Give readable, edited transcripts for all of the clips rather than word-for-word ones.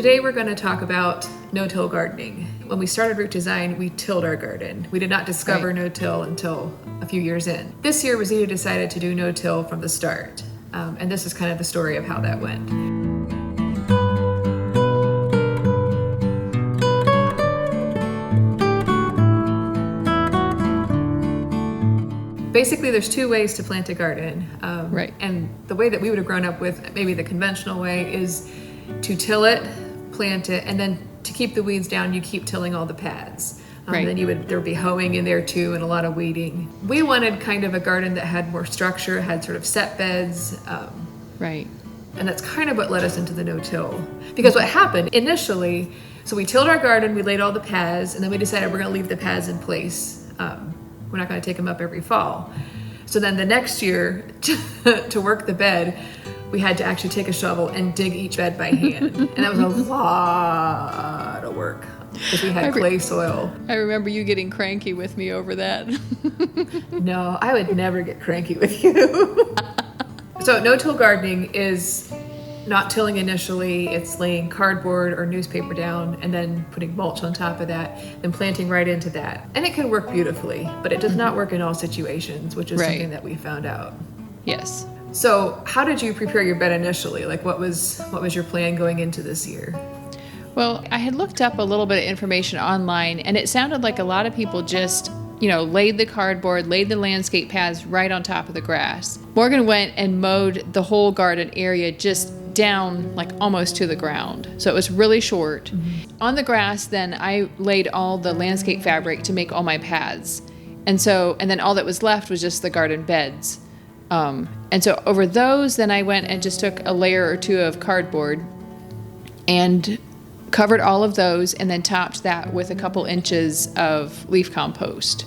Today we're going to talk about no-till gardening. When we started Root Design, we tilled our garden. We did not discover no-till until a few years in. This year, Rosita decided to do no-till from the start. And this is kind of the story of how that went. Basically, there's two ways to plant a garden. And the way that we would have grown up with, maybe the conventional way, is to till it, plant it, and then to keep the weeds down, you keep tilling all the pads. Then there would be hoeing in there too, and a lot of weeding. We wanted kind of a garden that had more structure, had sort of set beds. And that's kind of what led us into the no-till. Because what happened initially, so we tilled our garden, we laid all the pads, and then we decided we're going to leave the pads in place. We're not going to take them up every fall. So then the next year, to work the bed, we had to actually take a shovel and dig each bed by hand. And that was a lot of work because we had clay soil. I remember you getting cranky with me over that. No, I would never get cranky with you. So no-till gardening is not tilling initially. It's laying cardboard or newspaper down and then putting mulch on top of that and planting right into that. And it can work beautifully, but it does not work in all situations, which is something that we found out. Yes. So how did you prepare your bed initially? Like what was your plan going into this year? Well, I had looked up a little bit of information online, and it sounded like a lot of people just, laid the cardboard, laid the landscape pads right on top of the grass. Morgan went and mowed the whole garden area just down like almost to the ground. So it was really short. On the grass, then I laid all the landscape fabric to make all my paths. And then all that was left was just the garden beds. And so over those, then I went and just took a layer or two of cardboard and covered all of those and then topped that with a couple inches of leaf compost.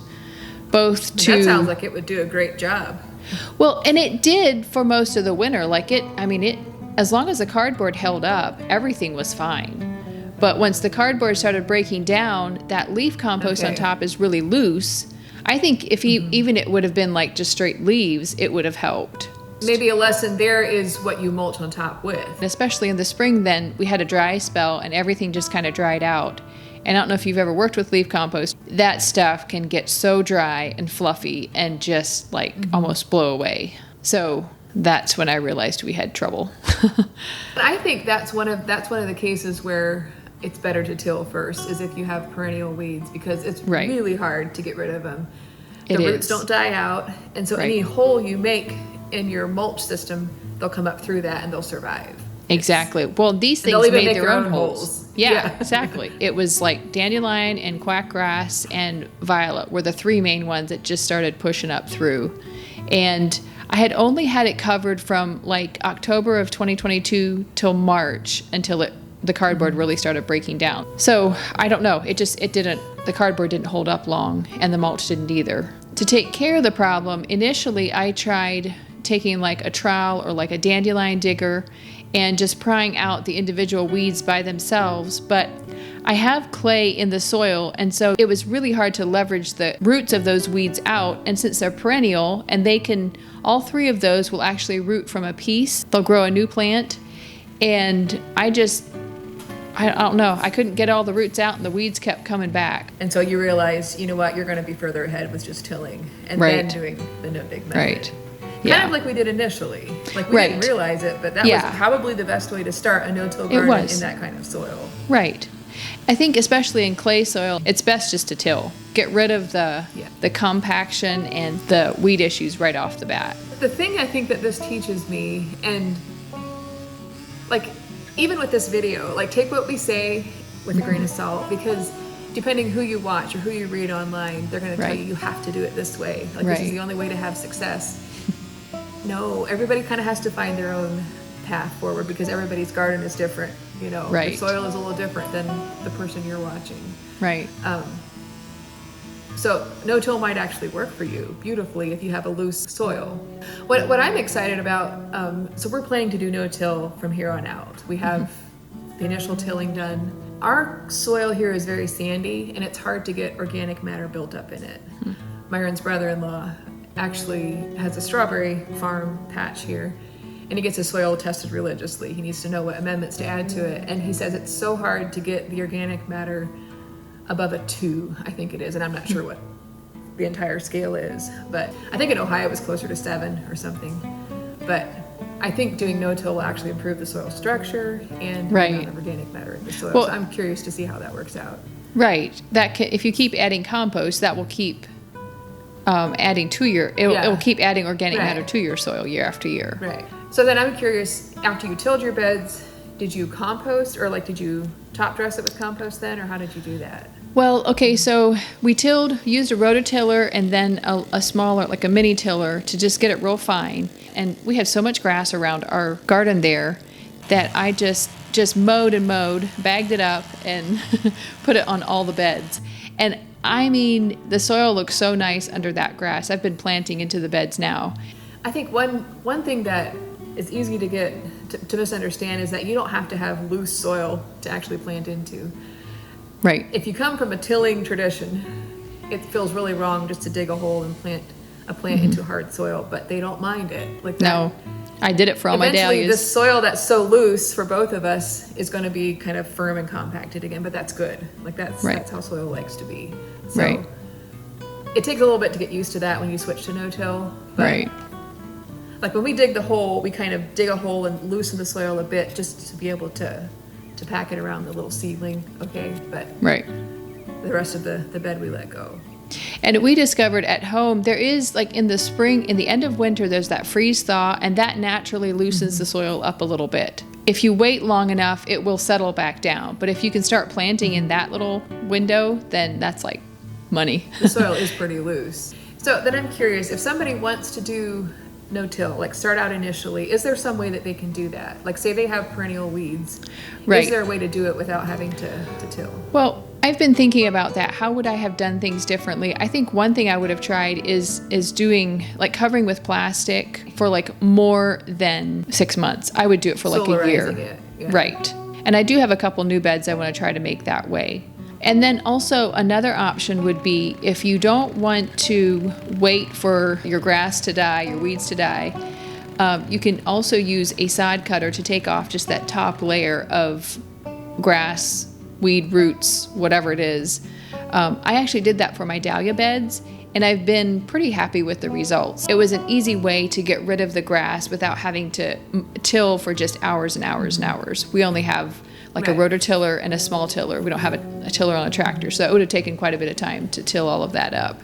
That sounds like it would do a great job. Well, and it did for most of the winter. As long as the cardboard held up, everything was fine. But once the cardboard started breaking down, that leaf compost on top is really loose. I think if even it would have been like just straight leaves, it would have helped. Maybe a lesson there is what you mulch on top with. And especially in the spring, then we had a dry spell and everything just kind of dried out. And I don't know if you've ever worked with leaf compost. That stuff can get so dry and fluffy and just almost blow away. So that's when I realized we had trouble. I think that's one of the cases where it's better to till first, is if you have perennial weeds, because it's really hard to get rid of them. The roots don't die out, and so any hole you make in your mulch system, they'll come up through that and they'll survive. Exactly. Well, these things made their own holes. Yeah, exactly. It was like dandelion and quackgrass and violet were the three main ones that just started pushing up through. And I had only had it covered from like October of 2022 till March until the cardboard really started breaking down. So I don't know. The cardboard didn't hold up long and the mulch didn't either. To take care of the problem, initially I tried taking like a trowel or like a dandelion digger and just prying out the individual weeds by themselves. But I have clay in the soil, and so it was really hard to leverage the roots of those weeds out. And since they're perennial, and all three of those will actually root from a piece, they'll grow a new plant. And I don't know, I couldn't get all the roots out and the weeds kept coming back. And so you realize, you know what, you're going to be further ahead with just tilling and then doing the no-dig method. Kind of like we did initially. Like we didn't realize it, but that was probably the best way to start a no-till garden in that kind of soil. Right. I think especially in clay soil, it's best just to till. Get rid of the compaction and the weed issues right off the bat. The thing I think that this teaches me, and even with this video, take what we say with a grain of salt, because depending who you watch or who you read online, they're going to tell you have to do it this way. This is the only way to have success. No, everybody kind of has to find their own path forward, because everybody's garden is different. The soil is a little different than the person you're watching. Right. So no-till might actually work for you beautifully if you have a loose soil. What I'm excited about, so we're planning to do no-till from here on out. We have the initial tilling done. Our soil here is very sandy, and it's hard to get organic matter built up in it. Myron's brother-in-law actually has a strawberry farm patch here, and he gets his soil tested religiously. He needs to know what amendments to add to it. And he says it's so hard to get the organic matter above a 2, I think it is. And I'm not sure what the entire scale is, but I think in Ohio it was closer to 7 or something. But I think doing no-till will actually improve the soil structure and the amount of organic matter in the soil. So I'm curious to see how that works out. Right. If you keep adding compost, that will keep adding to it will keep adding organic matter to your soil year after year. Right. So then I'm curious, after you tilled your beds, did you compost, or like did you top dress it with compost then, or how did you do that? Well, okay, so we used a rototiller and then a smaller, like a mini tiller, to just get it real fine. And we have so much grass around our garden there that I just mowed and mowed, bagged it up, and put it on all the beds. And I mean, the soil looks so nice under that grass. I've been planting into the beds now. I think one thing that is easy to get to misunderstand is that you don't have to have loose soil to actually plant into. Right. If you come from a tilling tradition, it feels really wrong just to dig a hole and plant a plant into hard soil, but they don't mind it. Like that. No, I did it for all my dahlias. Eventually, the soil that's so loose for both of us is going to be kind of firm and compacted again, but that's good. Like that's how soil likes to be. So it takes a little bit to get used to that when you switch to no-till. But like when we dig the hole, we kind of dig a hole and loosen the soil a bit just to be able to pack it around the little seedling, okay? But the rest of the bed we let go. And we discovered at home, there is, like in the spring, in the end of winter, there's that freeze thaw, and that naturally loosens the soil up a little bit. If you wait long enough, it will settle back down. But if you can start planting in that little window, then that's like money. The soil is pretty loose. So then I'm curious, if somebody wants to do no-till, like start out initially, is there some way that they can do that? Like say they have perennial weeds. Is there a way to do it without having to till? Well, I've been thinking about that. How would I have done things differently? I think one thing I would have tried is doing like covering with plastic for like more than 6 months. I would do it for like a year. It, yeah. Right. And I do have a couple new beds I want to try to make that way. And then also another option would be if you don't want to wait for your grass to die, your weeds to die, you can also use a sod cutter to take off just that top layer of grass, weed, roots, whatever it is. I actually did that for my dahlia beds, and I've been pretty happy with the results. It was an easy way to get rid of the grass without having to till for just hours and hours and hours. We only have like a rototiller and a small tiller. We don't have a tiller on a tractor, so it would have taken quite a bit of time to till all of that up.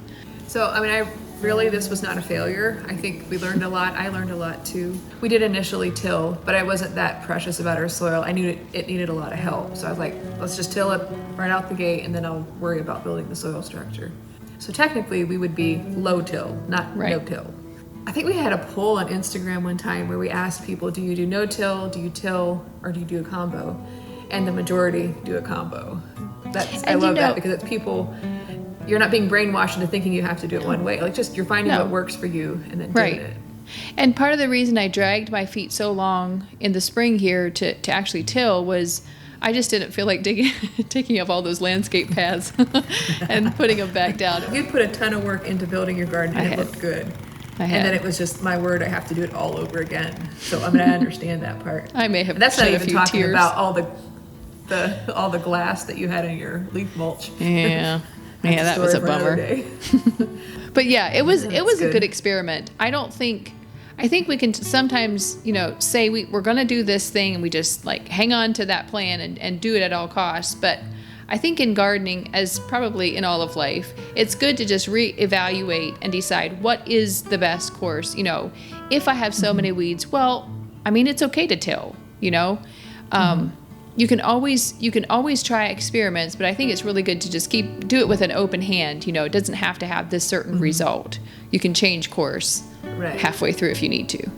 So, I mean, this was not a failure. I think we learned a lot. I learned a lot too. We did initially till, but I wasn't that precious about our soil. I knew it needed a lot of help. So I was like, let's just till it right out the gate, and then I'll worry about building the soil structure. So technically we would be low till, not no till. I think we had a poll on Instagram one time where we asked people, do you do no till, do you till, or do you do a combo? And the majority do a combo. I love that because it's people, you're not being brainwashed into thinking you have to do it one way. Like just you're finding what works for you and then doing it. And part of the reason I dragged my feet so long in the spring here to actually till was I just didn't feel like taking up all those landscape paths and putting them back down. You put a ton of work into building your garden and it looked good. And then it was just my word, I have to do it all over again. So I mean, I understand that part. I may have. And that's not even talking tears. about all the glass that you had in your leaf mulch. Yeah, that was a bummer. But yeah, it was a good experiment. I think we can sometimes, say we're going to do this thing and we just like hang on to that plan and do it at all costs. But I think in gardening, as probably in all of life, it's good to just reevaluate and decide what is the best course. If I have so many weeds, well, I mean, it's okay to till, You can always try experiments, but I think it's really good to just do it with an open hand. It doesn't have to have this certain result. You can change course halfway through if you need to.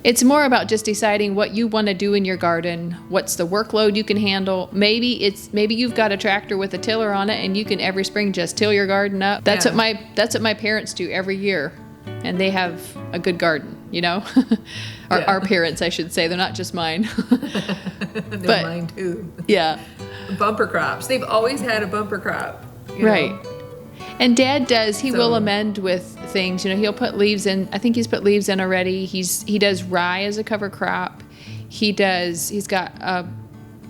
It's more about just deciding what you want to do in your garden. What's the workload you can handle? Maybe you've got a tractor with a tiller on it, and you can every spring just till your garden up. That's what my parents do every year, and they have a good garden. Our parents, I should say. They're not just mine. They're mine too. Yeah. Bumper crops. They've always had a bumper crop. Right. And Dad does. He will amend with things. You know, he'll put leaves in. I think he's put leaves in already. He does rye as a cover crop. He's got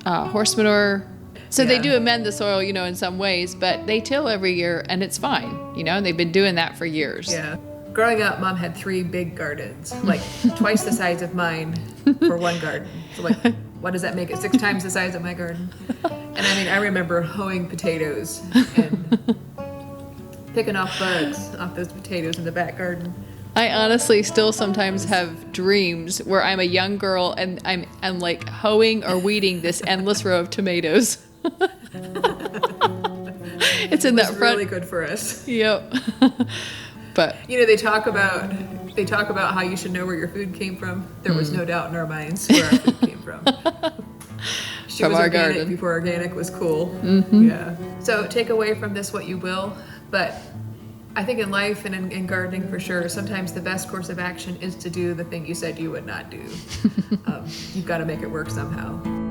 horse manure. So they do amend the soil, you know, in some ways, but they till every year and it's fine. You know, and they've been doing that for years. Yeah. Growing up, Mom had 3 big gardens, like twice the size of mine for one garden. So like, what does that make it? 6 times the size of my garden? And I mean, I remember hoeing potatoes and picking off bugs off those potatoes in the back garden. I honestly still sometimes have dreams where I'm a young girl and I'm like hoeing or weeding this endless row of tomatoes. It's in that front. Really good for us. Yep. But you know, they talk about how you should know where your food came from. There was no doubt in our minds where our food came from. She from was our organic garden before organic was cool. Mm-hmm. Yeah. So take away from this what you will, but I think in life and in gardening for sure, sometimes the best course of action is to do the thing you said you would not do. You've got to make it work somehow.